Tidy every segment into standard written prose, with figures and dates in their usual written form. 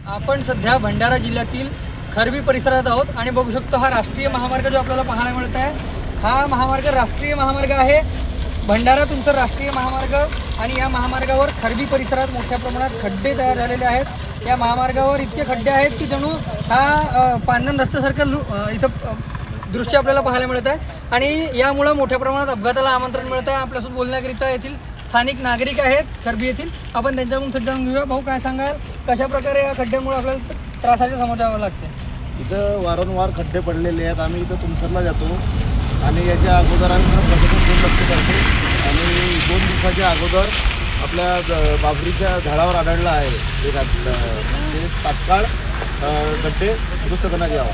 आपण सध्या भंडारा जिल्ह्यातील खरबी परिसरात आहोत आणि बघू शकतो हा राष्ट्रीय महामार्ग जो आपल्याला पाहायला मिळत आहे हा महामार्ग राष्ट्रीय महामार्ग आहे। भंडारा तुमचा राष्ट्रीय महामार्ग आणि या महामार्गावर खरबी परिसरात मोठ्या प्रमाणात खड्डे तयार झालेले आहेत। या महामार्गावर इतके खड्डे आहेत की जणू हा पांढन रस्त्यासारखं इथं दृश्य आपल्याला पाहायला मिळत आहे आणि यामुळे मोठ्या प्रमाणात अपघाताला आमंत्रण मिळत आहे। आपल्यासोबत बोलण्याकरिता येथील स्थानिक नागरिक आहेत खरबी येथील, आपण त्यांच्याकडून थोडं जाणून घेऊया। भाऊ काय सांगाल, कशा प्रकारे या खड्ड्यामुळे आपल्याला त्रासाचे सामोरे जावं लागते? इथं वारंवार खड्डे पडलेले आहेत। आम्ही इथं तुमसरला जातो आणि याच्या अगोदर आम्ही प्रशासन लक्ष करतो आणि 2 दिवसाच्या अगोदर आपल्या बाबरीच्या झाडावर आढळला आहे एक म्हणजे तात्काळ खड्डे दुरुस्त करण्यात यावा।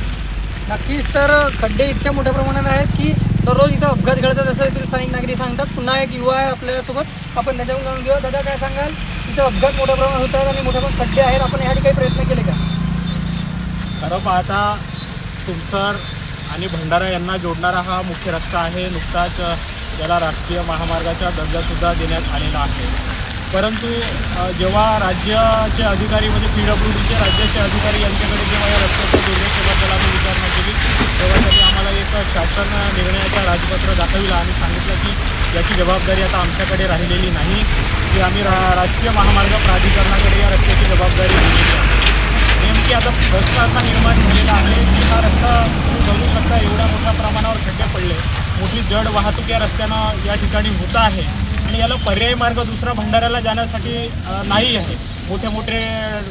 नक्कीच, तर खड्डे इतक्या मोठ्या प्रमाणात आहेत की दररोज इथं अपघात घडतात असं येथील स्थानिक नागरिक सांगतात। पुन्हा एक युवा आहे आपल्यासोबत, आपण त्याच्याकडून जाणून घेऊया। दादा काय सांगाल, इथं अपघात मोठ्या प्रमाणात होत आहेत आणि मोठ्या प्रमाणात खड्डे आहेत, आपण यासाठी काही प्रयत्न केले का? खरं पाहता तुमसर आणि भंडारा यांना जोडणारा हा मुख्य रस्ता आहे। नुकताच याला राष्ट्रीय महामार्गाचा दर्जासुद्धा देण्यात आलेला आहे, परंतु जेव्हा राज्याचे अधिकारी म्हणजे PWDचे राज्याचे अधिकारी यांच्याकडे जेव्हा या रस्त्याच्या दुर्गतीबद्दल आम्ही विचारणा केली तेव्हा त्यांनी आम्हाला एक शासन निर्णयाचा राजपत्र दाखविला आणि सांगितलं की याची जबाबदारी आता आमच्याकडे राहिलेली नाही, की आम्ही राष्ट्रीय महामार्ग प्राधिकरणाकडे या रस्त्याची जबाबदारी दिलेली आहे। नेमकी आता प्रश्न असा निर्माण झालेला आहे की हा रस्ता तुम्ही बघू शकता एवढ्या मोठ्या प्रमाणावर खड्डे पडले, मोठी जड वाहतूक या रस्त्यानं या ठिकाणी होत आहे आणि याला पर्यायी मार्ग दुसरा भंडाऱ्याला जाण्यासाठी नाही आहे। मोठे मोठे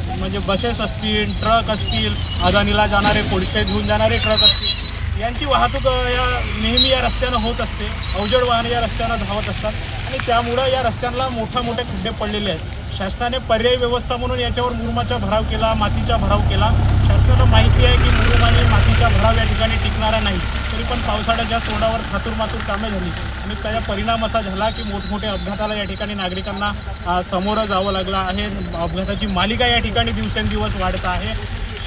म्हणजे बसेस असतील, ट्रक असतील, अदानीला जाणारे कोळसे घेऊन जाणारे ट्रक असतील, यांची वाहतूक नेहमी या रस्त्यानं होत असते। अवजड वाहने या रस्त्यानं धावत असतात आणि त्यामुळं या रस्त्यांना मोठे खड्डे पडलेले आहेत। शासनाने पर्यायी व्यवस्था म्हणून याच्यावर मुरुमाचा भराव केला, मातीचा भराव केला। शासनाला माहिती आहे की मुरुम आणि मातीचा भराव या ठिकाणी टिकणारा नाही, तरी पण पावसाळ्याच्या तोंडावर थातूरमातूर कामे झाली आणि त्याचा परिणाम असा झाला की मोठमोठ्या अपघाताला या ठिकाणी नागरिकांना सामोरं जावं लागलं आहे। अपघाताची मालिका या ठिकाणी दिवसेंदिवस वाढत आहे।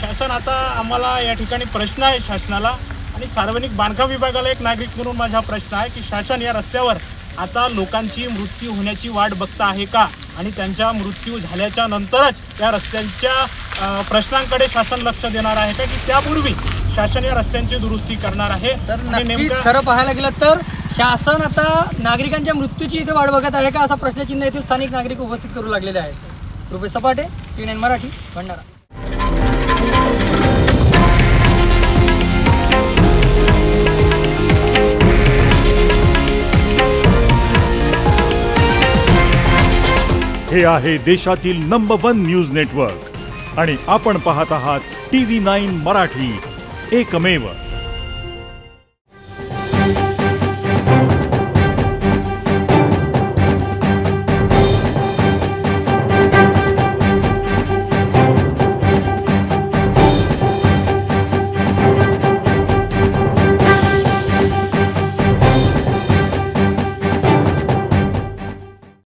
शासन आता आम्हाला या ठिकाणी प्रश्न आहे शासनाला आणि सार्वजनिक बांधकाम विभागाला एक नागरिक म्हणून माझा प्रश्न आहे की शासन या रस्त्यावर आता लोकांची मृत्यू होण्याची वाट बघता आहे का आणि त्यांच्या मृत्यू झाल्याच्या नंतरच या रस्त्यांच्या प्रश्नांकडे शासन लक्ष देणार आहे का, की त्यापूर्वी शासन या रस्त्यांची दुरुस्ती करणार आहे? तर नक्कीच खरं पाहायला गेलं तर शासन आता नागरिकांच्या मृत्यूची इथे वाट बघत आहे का असा प्रश्नचिन्ह येथील स्थानिक नागरिक उपस्थित करू लागलेले आहेत। रुपेश सपाटे, TV9 मराठी, भंडारा। हे आहे देशातील नंबर 1 न्यूज नेटवर्क आणि आपण पाहत आहात TV9 मराठी, एकमेव।